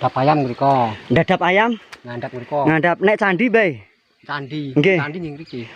Dadap ayam mriko. Dadap ayam? Ngandhap mriko. Ngandhap nek candi, Bae. Candi. Nggih. Candi ning mriki.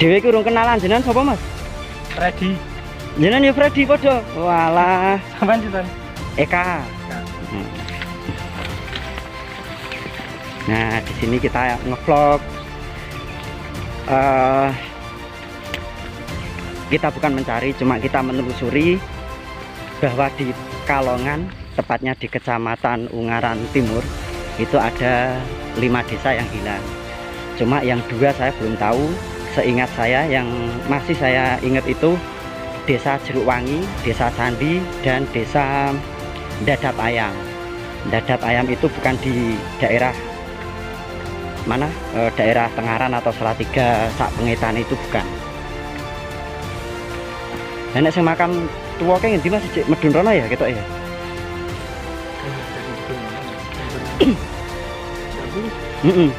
Dewe iki urung kenalan jenengan sapa, Mas? Freddy. Jenengan ya Freddy padha. Walah, Sampeyan sinten? Eka. Nah, di sini kita ngevlog. Kita bukan mencari, cuma kita menelusuri bahwa di Kalongan, tepatnya di Kecamatan Ungaran Timur, itu ada 5 desa yang hilang. Cuma yang 2 saya belum tahu. Seingat saya yang masih saya ingat itu Desa Jerukwangi, Desa Sandi, dan Desa Dadap Ayam. Dadap Ayam itu bukan di daerah mana? Daerah Tengaran atau Salatiga, Sak Pengetan itu bukan. Nenek sing makam tuwa ke ngendi Mas? Cek medun rono ya ketok ya. Heeh.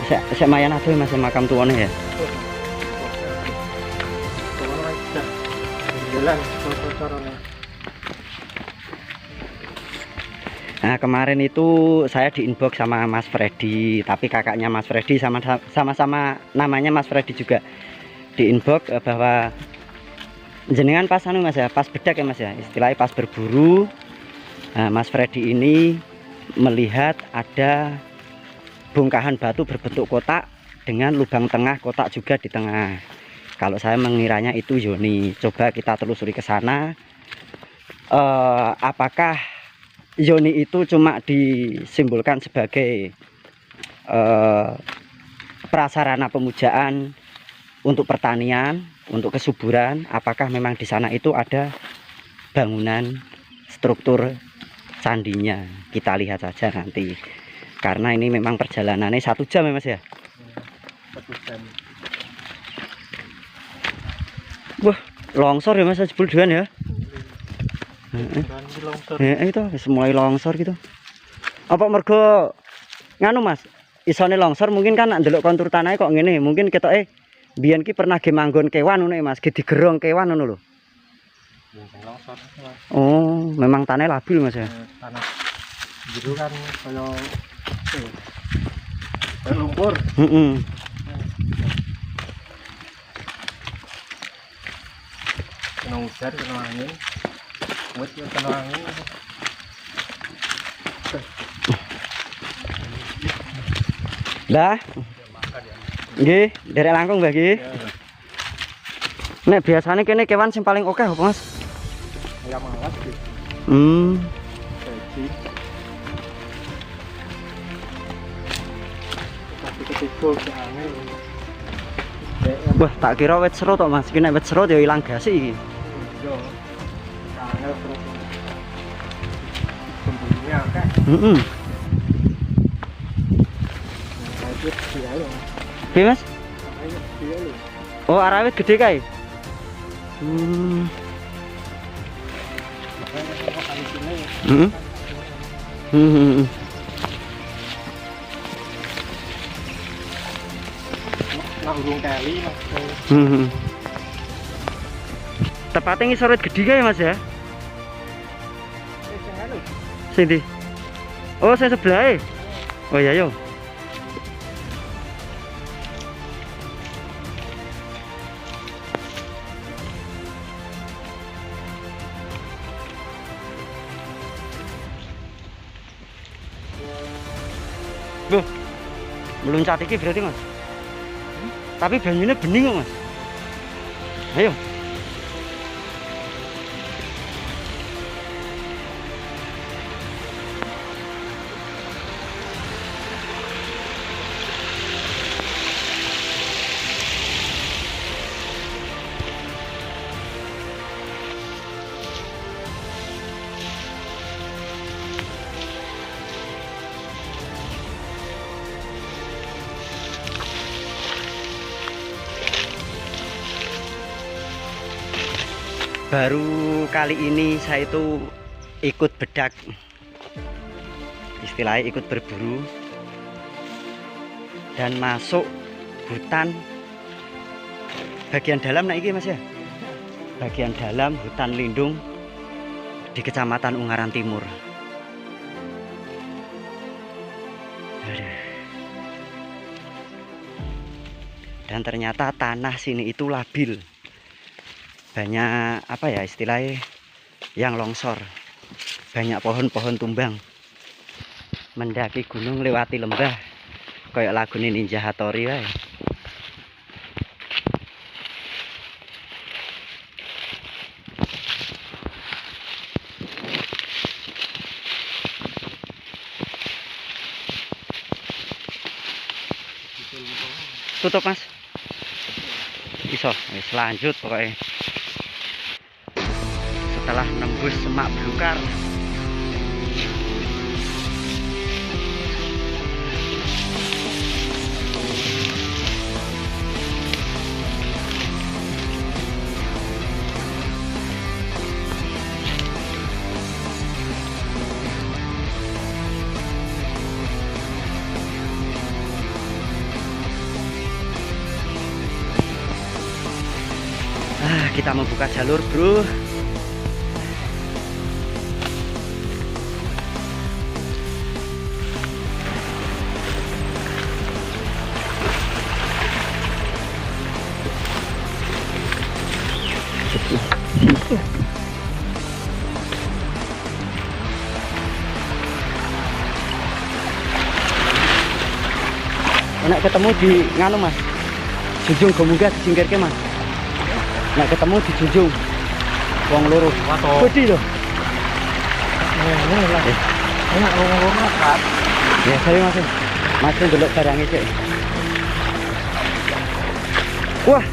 Sek mayan adoh Mas makam tuwane ya. Nah, kemarin itu saya di inbox sama Mas Freddy, tapi kakaknya Mas Freddy sama-sama namanya Mas Freddy juga di inbox bahwa jenengan pas anu Mas ya, pas bedak ya Mas ya, istilahnya pas berburu. Nah, Mas Freddy ini melihat ada bongkahan batu berbentuk kotak dengan lubang tengah kotak juga di tengah. Kalau saya mengiranya itu yoni. Coba kita telusuri ke sana. Apakah yoni itu cuma disimbolkan sebagai prasarana pemujaan untuk pertanian, untuk kesuburan? Apakah memang di sana itu ada bangunan struktur candinya? Kita lihat saja nanti. Karena ini memang perjalanannya 1 jam ya Mas ya. 1 jam. Wah, longsor ya Mas, jebul duluan ya. Itu mulai longsor gitu. Apa mergo nganu Mas? Isone longsor mungkin kan ndelok kontur tanahnya kok ngene. Mungkin ketoke biyen ki pernah ge manggon kewan ngono Mas, ge digerong kewan ngono lho. Longsor. Oh, memang tanah labil Mas ya. Tanah biru kan kayak lumpur. Heeh. Kena hujan, kena angin. Wet kena angin. Lah. Nggih, derek langkung Mbah nggih. Nek biasanya kene kewan sing paling oke apa Mas? Ayam alas gitu. Jadi tapi ketika ke angin. Wah, tak kira wit serut tok Mas. Iki nek wit serut ya ilang gasi iki. Yo. Angel terus. Pembulunya akeh. Heeh. Lanjut dia lho. Piye Mas? Ayo dia lho. Oh, arawit gede kae. Urung kali Mas. Tepatnya ngisor wit gede kae Mas ya. Sing ndi? Oh, saya sebelah. Oh iya yo. Loh, meluncat iki berarti Mas. Tapi banyunya bening kok Mas. Ayo. baru kali ini saya itu ikut bedak, istilahnya ikut berburu dan masuk hutan bagian dalam. Nah ini mas ya, bagian dalam hutan lindung di Kecamatan Ungaran Timur. Aduh. Dan ternyata tanah sini itu labil, banyak apa ya istilahnya yang longsor, banyak pohon-pohon tumbang. Mendaki gunung lewati lembah, kayak lagu Ninja Hattori wae. Tutup mas, iso wis lanjut pokoknya. Setelah nembus semak belukar, kita membuka jalur bro. Enak ketemu di nganu mas, Junjung Gomunggah disingkirke mas. Enak ketemu di Junjung wong loro. Gede loh. Enak wong loro kan. Ya saya mas. Mas ndelok barang iki. Wah.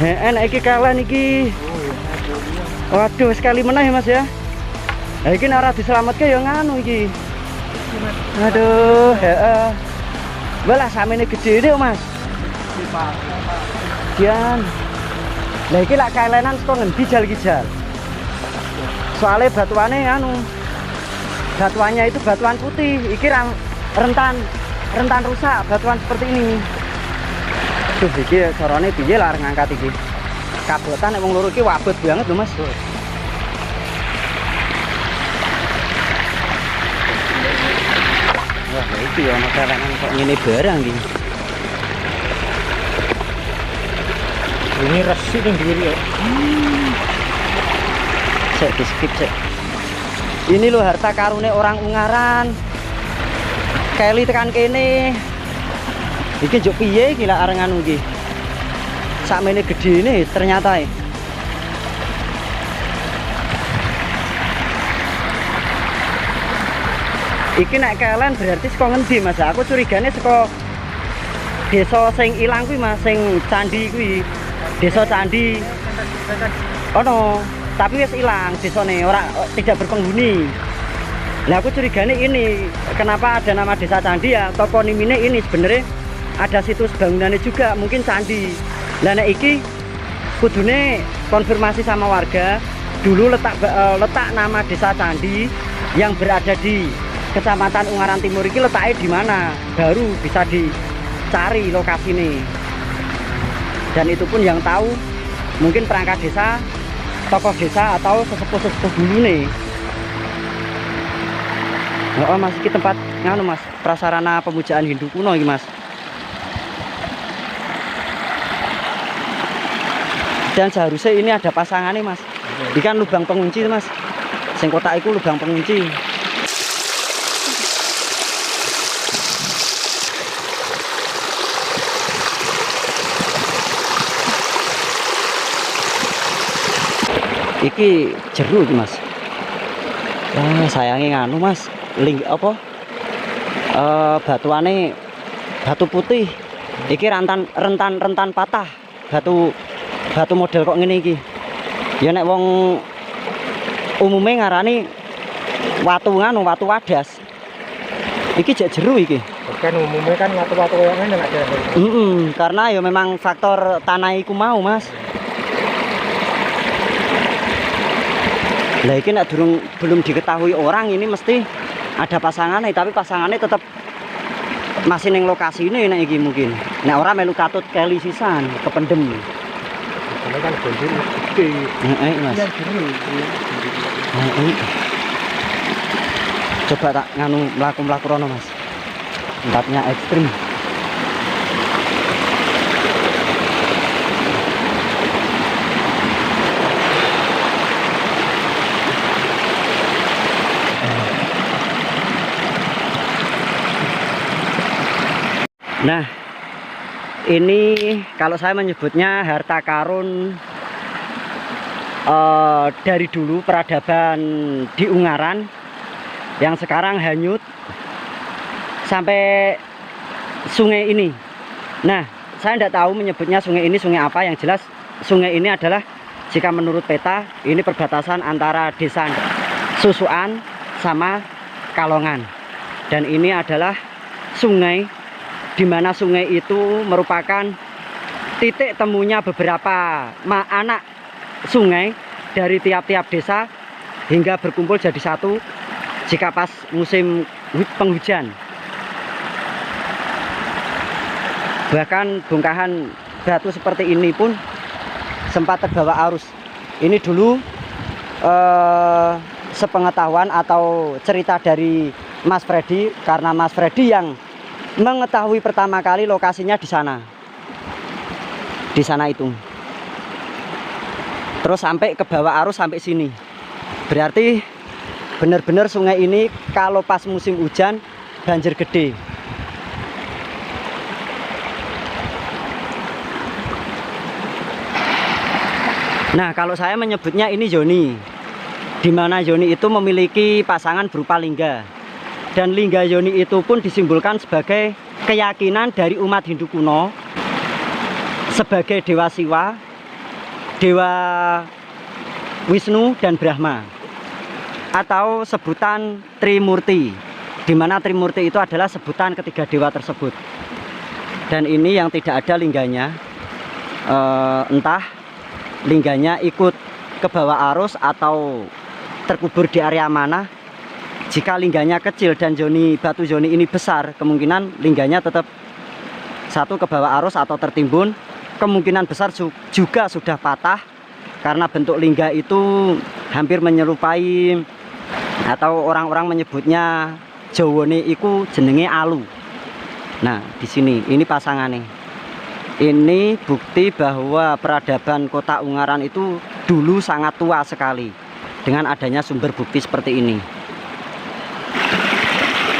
Enak iki kalan iki. Waduh sekali meneh mas ya. Nah iki nek ora diselametke ya nganu iki. Aduh, heeh. Walah samene gede iki mas. Jan. Lah iki lak kalenan saka ngendi jal-jal. Soalnya batuannya anu. Batuannya itu batuan putih. Iki rentan rusak batuan seperti ini. Tuh iki carane piye lah ngangkat iki. Kabotan nek wong loro iki wabot banget lho mas. Wah iki ya ana kalenan kok ngene barang iki. Ini resik yang diri ya. Cek di skip cek. Ini loh harta karune orang Ungaran. Keli tekan kene. Iki njuk piye iki lak areng anu iki. Sakmene gedene ternyata. Iki nek kelen berarti saka ngendi mas? Aku curigane saka desa sing ilang kuwi mas, sing candi kuwi. Desa Candi. Oh no, tapi wis hilang desane, tidak berpenghuni. Nah aku curigane ini, kenapa ada nama desa Candi ya? Toponimine ini sebenarnya ada situs bangunannya juga, mungkin candi. Lah nek iki kudune konfirmasi sama warga. Dulu letak nama desa Candi yang berada di Kecamatan Ungaran Timur iki letaknya di mana? Baru bisa dicari lokasi ini. Dan itu pun yang tahu mungkin perangkat desa, tokoh desa atau sesepuh-sesepuh dulu nih. Oh mas, ini tempat nganu mas, prasarana pemujaan Hindu kuno ini mas. Dan seharusnya ini ada pasangannya mas. Ini kan lubang pengunci mas. Sing kotak itu lubang pengunci. Iki jeru iki mas. Sayangnya nganu mas, link apa? Batuane batu putih. Iki rentan patah. Batu model kok ngene iki. Ya nek wong umume ngarani watu wadas. Iki jek jeru iki. Kan umumnya kan watu-watu yang ngene nek karena ya memang faktor tanah iku mau mas. Lah iki nek belum diketahui orang ini mesti ada pasangannya, tapi pasangannya tetap masih neng lokasi ini nek iki mungkin. Nek orang melu katut keli sisan kependem. Karena kan banjir gede. Mas. Yang jero. Coba tak nganu mlaku rono Mas. Tempatnya ekstrim. Nah, ini kalau saya menyebutnya harta karun dari dulu peradaban di Ungaran yang sekarang hanyut sampai sungai ini. Nah, saya tidak tahu menyebutnya sungai ini sungai apa. Yang jelas sungai ini adalah, jika menurut peta, ini perbatasan antara desa Susukan sama Kalongan. Dan ini adalah sungai di mana sungai itu merupakan titik temunya beberapa anak sungai dari tiap-tiap desa hingga berkumpul jadi satu jika pas musim penghujan. Bahkan bongkahan batu seperti ini pun sempat terbawa arus. Ini dulu sepengetahuan atau cerita dari Mas Freddy, karena Mas Freddy yang mengetahui pertama kali lokasinya di sana itu. Terus sampai ke bawah arus sampai sini. Berarti benar-benar sungai ini kalau pas musim hujan banjir gede. Nah, kalau saya menyebutnya ini Yoni, di mana Yoni itu memiliki pasangan berupa lingga. Dan lingga Yoni itu pun disimbolkan sebagai keyakinan dari umat Hindu kuno sebagai Dewa Siwa, Dewa Wisnu, dan Brahma, atau sebutan Trimurti, di mana Trimurti itu adalah sebutan ketiga dewa tersebut. Dan ini yang tidak ada lingganya, entah lingganya ikut ke bawah arus atau terkubur di area mana. Jika lingganya kecil dan batu Yoni ini besar, kemungkinan lingganya tetap satu ke bawah arus atau tertimbun. Kemungkinan besar juga sudah patah, karena bentuk lingga itu hampir menyerupai, atau orang-orang menyebutnya Jawane iku jenenge alu. Nah, di sini ini pasangannya. Ini bukti bahwa peradaban kota Ungaran itu dulu sangat tua sekali dengan adanya sumber bukti seperti ini.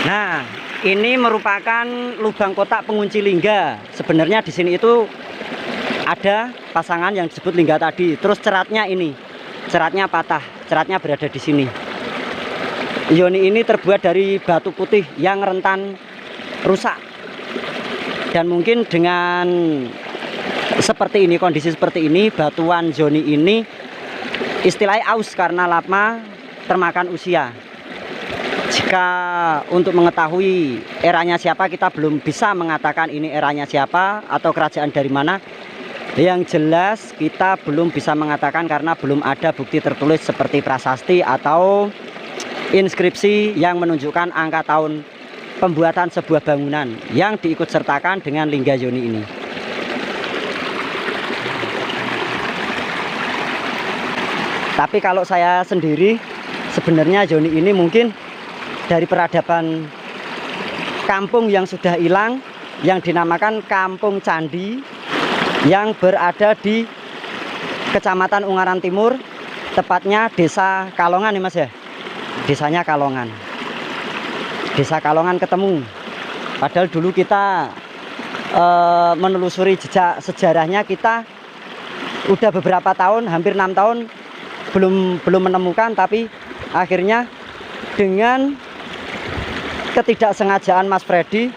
Nah, ini merupakan lubang kotak pengunci lingga. Sebenarnya di sini itu ada pasangan yang disebut lingga tadi. Terus ceratnya ini, ceratnya patah, ceratnya berada di sini. Yoni ini terbuat dari batu putih yang rentan rusak. Dan mungkin dengan seperti ini, kondisi seperti ini, batuan Yoni ini istilahnya aus karena lama termakan usia. Jika untuk mengetahui eranya siapa, kita belum bisa mengatakan ini eranya siapa atau kerajaan dari mana. Yang jelas kita belum bisa mengatakan karena belum ada bukti tertulis seperti prasasti atau inskripsi yang menunjukkan angka tahun pembuatan sebuah bangunan yang diikut sertakan dengan lingga Yoni ini. Tapi kalau saya sendiri, sebenarnya Yoni ini mungkin dari peradaban kampung yang sudah hilang, yang dinamakan Kampung Candi, yang berada di Kecamatan Ungaran Timur, tepatnya Desa Kalongan nih Mas ya. Desanya Kalongan. Desa Kalongan ketemu. Padahal dulu kita menelusuri jejak sejarahnya, kita udah beberapa tahun, hampir 6 tahun belum menemukan, tapi akhirnya dengan ketidaksengajaan Mas Freddy,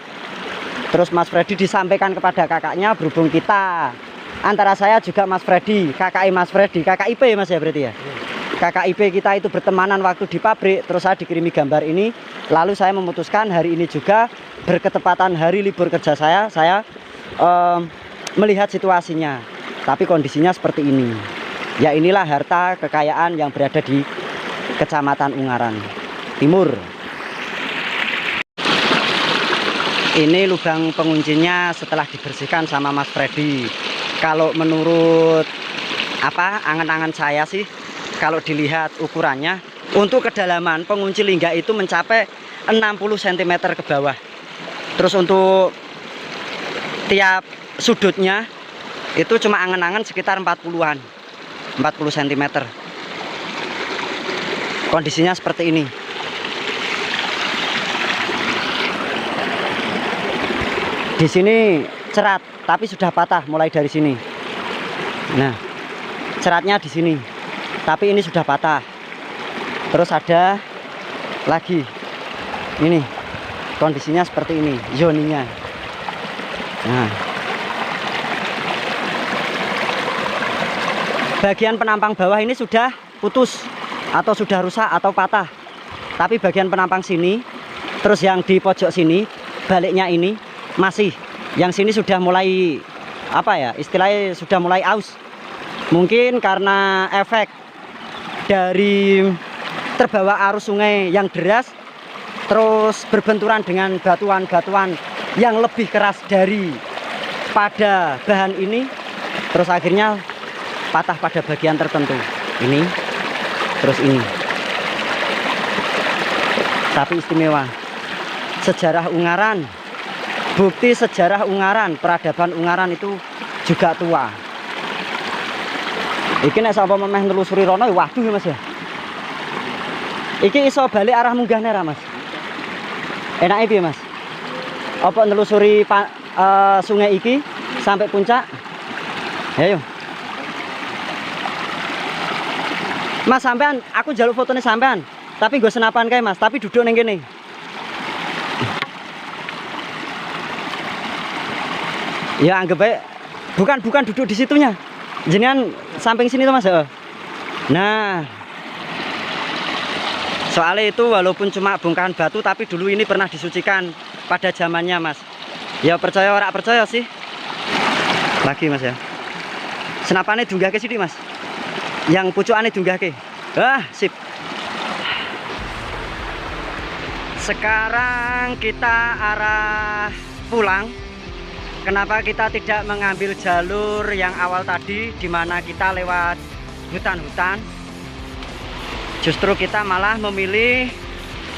terus Mas Freddy disampaikan kepada kakaknya, berhubung kita antara saya juga Mas Freddy, KKI Mas Freddy, KKIP Mas ya berarti ya. KKIP kita itu bertemanan waktu di pabrik, terus saya dikirimi gambar ini, lalu saya memutuskan hari ini juga berketepatan hari libur kerja saya melihat situasinya, tapi kondisinya seperti ini. Ya inilah harta kekayaan yang berada di Kecamatan Ungaran Timur. Ini lubang penguncinya setelah dibersihkan sama Mas Freddy. Kalau menurut angan-angan saya sih, kalau dilihat ukurannya, untuk kedalaman pengunci lingga itu mencapai 60 cm ke bawah. Terus untuk tiap sudutnya itu cuma angan-angan sekitar 40 cm. Kondisinya seperti ini. Di sini cerat, tapi sudah patah mulai dari sini. Nah, ceratnya di sini, tapi ini sudah patah. Terus ada lagi, ini kondisinya seperti ini, zoninya. Nah, bagian penampang bawah ini sudah putus atau sudah rusak atau patah, tapi bagian penampang sini, terus yang di pojok sini, baliknya ini masih, yang sini sudah mulai istilahnya sudah mulai aus. Mungkin karena efek dari terbawa arus sungai yang deras, terus berbenturan dengan batuan-batuan yang lebih keras dari pada bahan ini, terus akhirnya patah pada bagian tertentu. Ini, terus ini. Tapi istimewa, sejarah Ungaran, bukti sejarah Ungaran, peradaban Ungaran itu juga tua. Iki nek sapa memeh nelusuri rono, waduh ya Mas ya. Iki iso balik arah munggah nera Mas. Enake piye Mas? Apa nelusuri sungai iki sampai puncak? Ayo. Mas sampean, aku jaluk fotone sampean, tapi gue senapan kae Mas, tapi duduk ning kene. Ya anggap baik, bukan duduk di situnya, jenengan samping sini tuh Mas. Nah, soalnya itu walaupun cuma bongkahan batu, tapi dulu ini pernah disucikan pada zamannya Mas. Ya percaya ora percaya sih. Lagi Mas ya. Senapane dunggahke sithik Mas. Yang pucukane dunggahke. Sip. Sekarang kita arah pulang. Kenapa kita tidak mengambil jalur yang awal tadi, di mana kita lewat hutan-hutan? Justru kita malah memilih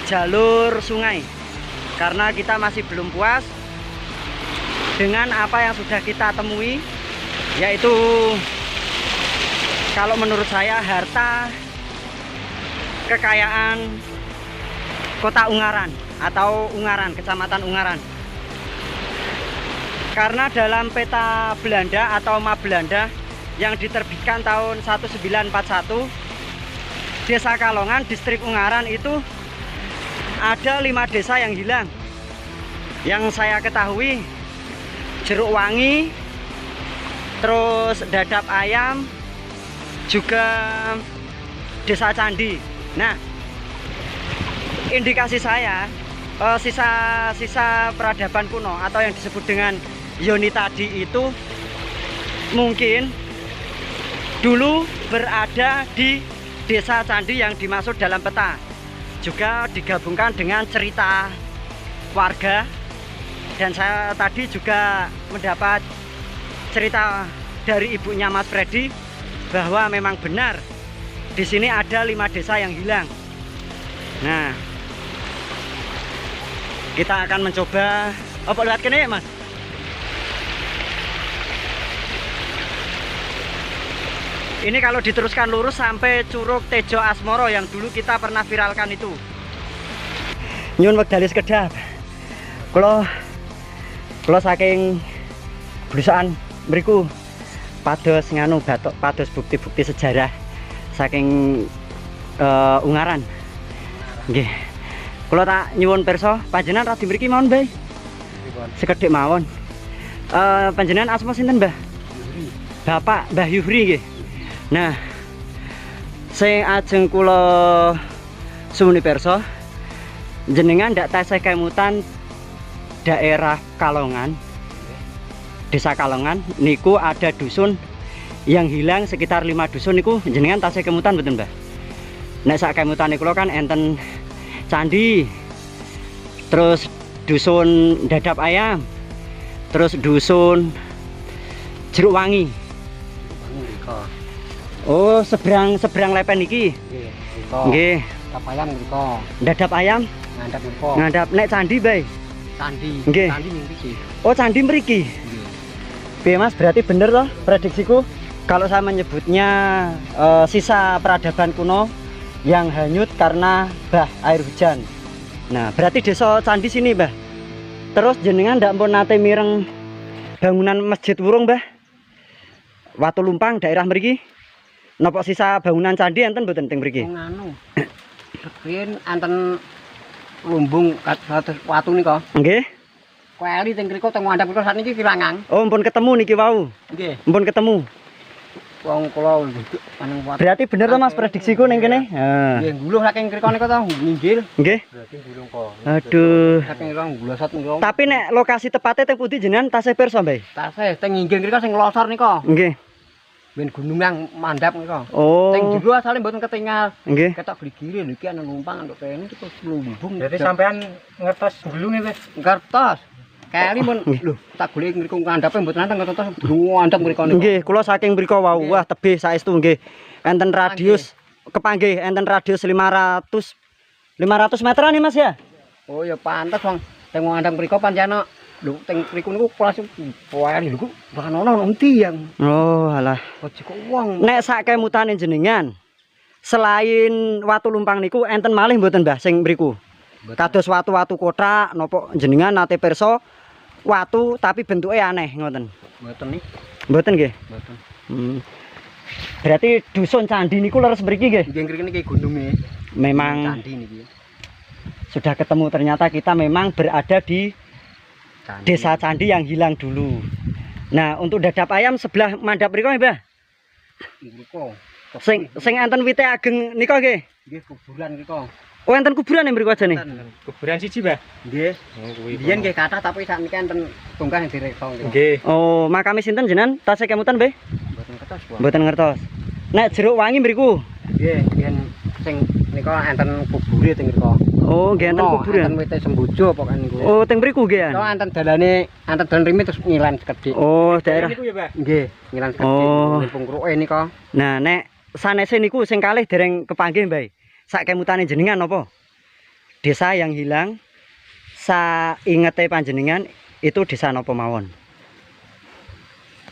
jalur sungai, karena kita masih belum puas dengan apa yang sudah kita temui, yaitu kalau menurut saya harta kekayaan Kota Ungaran atau Ungaran, Kecamatan Ungaran. Karena dalam peta Belanda atau map Belanda yang diterbitkan tahun 1941, Desa Kalongan, Distrik Ungaran itu ada 5 desa yang hilang. Yang saya ketahui, Jeruk Wangi, terus Dadap Ayam, juga Desa Candi. Nah, indikasi saya, sisa-sisa peradaban kuno atau yang disebut dengan Yoni tadi itu mungkin dulu berada di Desa Candi yang dimaksud dalam peta. Juga digabungkan dengan cerita warga, dan saya tadi juga mendapat cerita dari ibunya Mas Freddy bahwa memang benar di sini ada 5 desa yang hilang. Nah, kita akan mencoba lewat kene ya Mas. Ini kalau diteruskan lurus sampai Curug Tejo Asmoro yang dulu kita pernah viralkan itu. Nyun wekdal sekedap. Kalau saking berusahaan mriku pados nganu batok, pados bukti-bukti sejarah saking Ungaran. Nggih. Kula tak nyuwun pirsa, panjenengan radi mriki mawon, Mbah. Sekedhik mawon. Panjenengan asma sinten, Mbah? Bapak Mbah Yuhri nggih. Nah, sing ajeng kula suwuni pirsa, jenengan ndak tasih kemutan daerah Kalongan, Desa Kalongan niku ada dusun yang hilang sekitar 5 dusun niku jenengan tasih kemutan mboten, Mbah? Nek sak kemutane kula kan enten candi, terus dusun dadap ayam, terus dusun jeruk wangi. Oh, seberang lepen iki. Nggih. Dadap ayam mriko. Dadap ayam Ngandhap mriko. ngandhap. Nek candi bae. Candi. Nggih. Candi mriki. Oh, candi mriki. Piye Mas, berarti bener toh prediksiku kalau saya menyebutnya sisa peradaban kuno yang hanyut karena bah air hujan. Nah, berarti desa Candi sini, Mbah. Terus jenengan ndak pun nate mireng bangunan Masjid Wurung, Mbah? Watu Lumpang daerah mriki? Napa sisa bangunan candi enten mboten teng mriki? Nganu. Riyen enten lumbung watu nika. Nggih. Kueli teng mriko teng ngandhap mriko sakniki kirangan. Oh, mpun ketemu niki wau. Nggih. Mpun ketemu. Wong kula nduduk nang watu. Berarti bener to Mas prediksiku ning kene? Heeh. Nggih, nguluh saking mriko nika to nginggil. Nggih. Berarti gulung kok. Aduh. Saking mriko glosot mriko. Tapi nek lokasi tepatnya teng pundi jenengan tasih pirsa, Mbah? Tasih teng nginggil mriko sing nglosor nika. Nggih. Ben gunung yang mandap nika. Oh. Teng jero asale mboten ketinggal. Nggih. Ketok gligire lho iki ana numpang untuk kene iki terus lumbung. Jadi sampean ngertos gulunge wis. Ngertos. Kali pun lho tak golek mriku ngandhape mboten nantang ngertos ngandhap mriku niku. Nggih, kula saking mriku wau. Wah, tebih saestu nggih. Enten radius kepanggih enten radius 500 meteran nih Mas ya? Oh ya pantes Bang. Teng ngandhap mriku pancen lho teng mriku niku kelas poeri lho bahkan ono endi yang. Oh, alah. Ojo kok wong. Nek sak kemutane jenengan selain Watu Lumpang niku enten malih mboten Mbah sing mriku? Kados watu-watu kotak napa jenengan nate pirsa watu tapi bentuknya aneh ngoten. Mboten nih. Mboten nggih? Mboten. Berarti dusun candi niku leres mriki nggih? Nggih mriki niki gununge. Memang Candi niki. sudah ketemu ternyata kita memang berada di Candi. desa candi yang hilang dulu. Nah, untuk dadap ayam sebelah mandap mriko Mbah. Mriku. Sing enten wite ageng nika nggih. Nggih kuburan mriku. Oh, enten kuburan yang mriku ajane. Kuburan siji, Mbah. Nggih. Oh, kuwi. Biyen nggih kathah tapi sakniki enten tunggah yang direksa nggih. Nggih. Oh, makame sinten jenengan? Tasih kemutan Mbah? Mboten kertas, Bang. Mboten ngertos. Nek jeruk wangi mriku. Nggih, biyen sing nika enten kubure teng mriku. Oh, nggih enten kuburan. Enten wite sembojo pokoke niku. Oh, teng mriku nggih. Nika enten dalane, enten dalan rimit terus ngilan sekedhik. Oh, daerah. Niku ya, Mbah. Nggih, ngilan sekedhik. Oh. Pungkruke nika. Nah, nek sanese niku sing kalih dereng kepanggih, Mbah. Sak kemutane jenengan napa? Desa yang hilang saingete panjenengan itu desa napa mawon?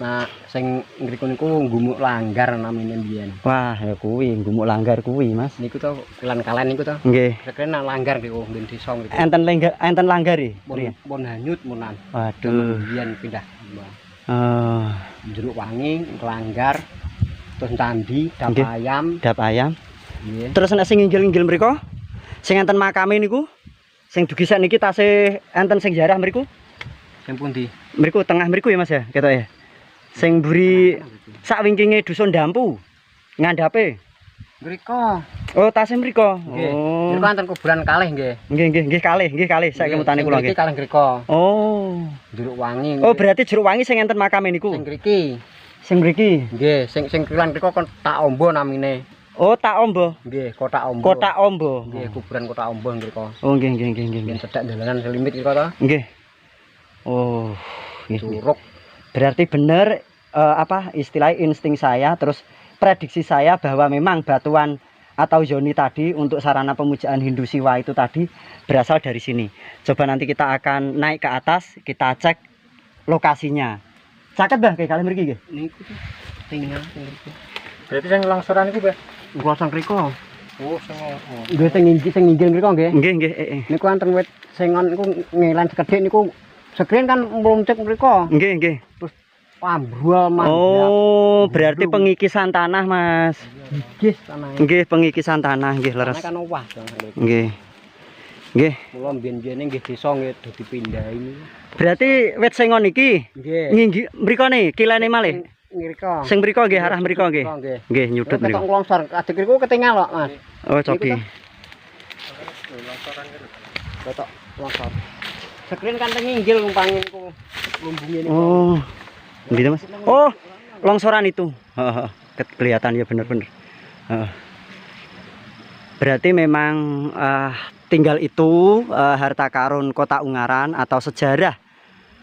Nah, sing ngriku niku Gumuk Langgar namine mbiyen. Wah, ya kuwi Gumuk Langgar kuwi, Mas. Niku to Kilan Kalen niku to. Nggih. Sekene nang Langgar niku nggen desa ngriku. Enten langgari. Pun hanyut munan. Waduh. Mbiyen pindah. Oh, Jeruk Wangi, Langgar, terus Candi, Dap Nggih. Ayam. dap ayam. Nggih. Terus nek sing inggil-inggil mriku, sing enten makame niku, sing dugi sakniki tasih enten sing jarah mriku. Sing pundi? Mriku tengah mriku ya Mas ya, ketok ya. Sing mburi sak wingkinge dusun Dampu. Ngandhape. Mriko. Oh, tasih mriku. Nggih. Oh. Mriko enten kuburan kalih nggih. Nggih kalih sak kemutane kula nggih. Iki kalih mriko. Oh. Jeruk Wangi. Oh, berarti jeruk wangi sing enten makame niku. Sing mriki. Sing mriki. Nggih, sing Kilan mriko kon Tak Ombo namine. Oh, Tak Ombo. Nggih, Kotak Ombo. Kotak Ombo. Nggih, kuburan Kotak Ombo mriko. Oh, nggih. Yen cedhak dalanan selimit mriko to. Nggih. Oh, nggih. Curug. Berarti bener istilah insting saya terus prediksi saya bahwa memang batuan atau yoni tadi untuk sarana pemujaan Hindu Siwa itu tadi berasal dari sini. Coba nanti kita akan naik ke atas, kita cek lokasinya. Caket Bah, kayak kalian mriki nggih. Niku tuh tinggal mriko. Berarti sing longsoran niku, Mbah. Nglosong mriko. Oh, sing Nggih sing inggil mriko nggih. Nggih. Niku enten wit sing niku ngilan sekedhik niku sekren kan mluncuk mriko. Nggih. Pambrual mandap. Oh, berarti pengikisan tanah, Mas. Gigis tanah. Nggih, pengikisan tanah nggih leres. Kan owah to. Nggih. Mula mbiyen-mbiyene nggih desa nggih do dipindahi. Berarti wit sing ngono iki Nggih. nginggi mrikone kilene malih. Mriko. Sing mriko nggih arah mriko nggih. Nggih, nyudut Ketok mriko. nglongsor. Adek niku ketinggal kok, Mas. Oh, coki. Ketok longsor. Sekren kan tenginggil umpamane niku lumbunge niku. Oh. Gitu, Mas. Oh, longsoran itu. Heeh. Kelihatan ya bener-bener. Heeh. Berarti memang tinggal itu harta karun Kota Ungaran atau sejarah,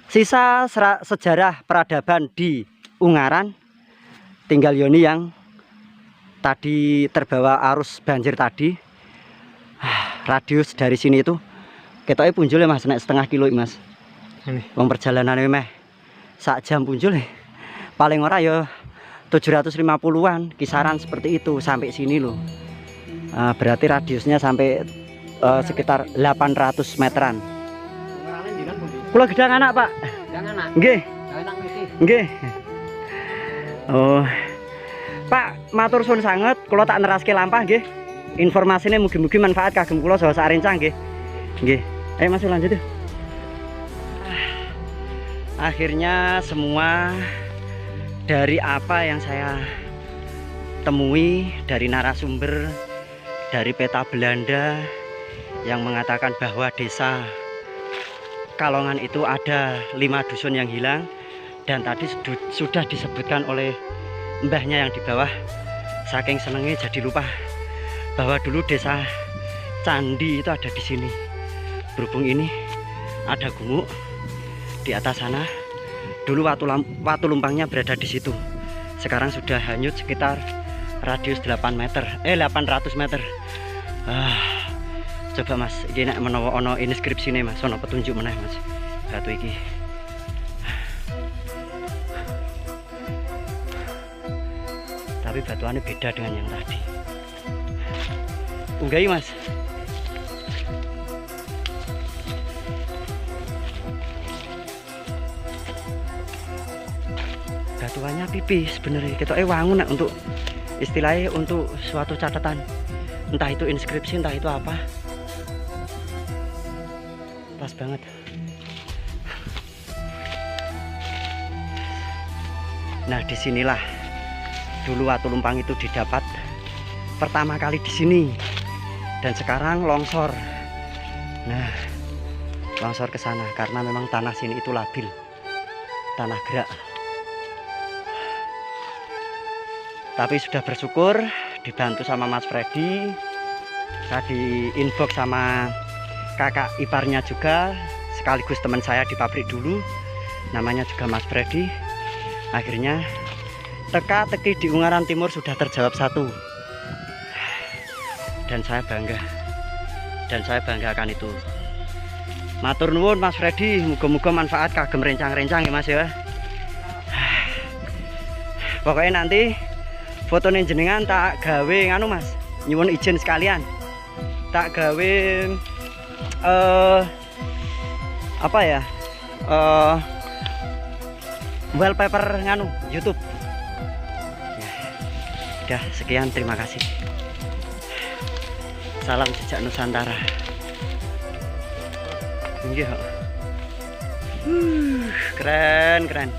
sisa sejarah peradaban di Ungaran. Tinggal Yoni yang tadi terbawa arus banjir tadi. Radius dari sini itu ketoknya punjul ya Mas, naik setengah kilo Mas. Wong perjalanan meh sak jam punjul ya. Paling ora ya 750-an kisaran seperti itu sampai sini loh. Berarti radiusnya sampai sekitar 800 meteran. Kula gedang anak, Pak. Gedang anak. Nggih. Enak niki. Nggih. Oh. Pak, matur suwun sanget, kula tak neraske lampah nggih. Informasine mugi-mugi manfaat kagem kula saha sak rencang nggih. Nggih. Ayo Mas lanjut yuk. Akhirnya semua dari apa yang saya temui dari narasumber dari peta Belanda yang mengatakan bahwa desa Kalongan itu ada 5 dusun yang hilang, dan tadi sudah disebutkan oleh mbahnya yang di bawah. Saking senengnya jadi lupa bahwa dulu desa Candi itu ada di sini. Berhubung ini ada gumuk di atas sana, dulu watu lumpangnya berada di situ. Sekarang sudah hanyut sekitar radius 800 meter. Coba Mas, ini nek menawa ono inskripsi nih Mas, ono petunjuk meneh Mas. Batu iki. Tapi batuannya beda dengan yang tadi. Unggahi Mas. Batuannya pipih sebenarnya. Kita wangun nak untuk istilahnya untuk suatu catatan. Entah itu inskripsi, entah itu apa. Pas banget. Nah, disinilah dulu watu lumpang itu didapat pertama kali di sini, dan sekarang longsor. Nah, longsor ke sana karena memang tanah sini itu labil, tanah gerak. Tapi sudah bersyukur dibantu sama Mas Freddy. Saya di inbox sama kakak iparnya juga, sekaligus teman saya di pabrik dulu, namanya juga Mas Freddy. Akhirnya teka-teki di Ungaran Timur sudah terjawab satu, dan saya bangga, dan saya banggakan itu. Matur nuwun Mas Freddy, muga-muga manfaat kagem rencang-rencang ya Mas ya. Pokoknya nanti fotonya jenengan tak gawe nganu Mas, nyuwun izin sekalian, tak gawe apa ya, wallpaper nganu YouTube ya. Udah sekian, terima kasih. Salam jejak Nusantara. Keren.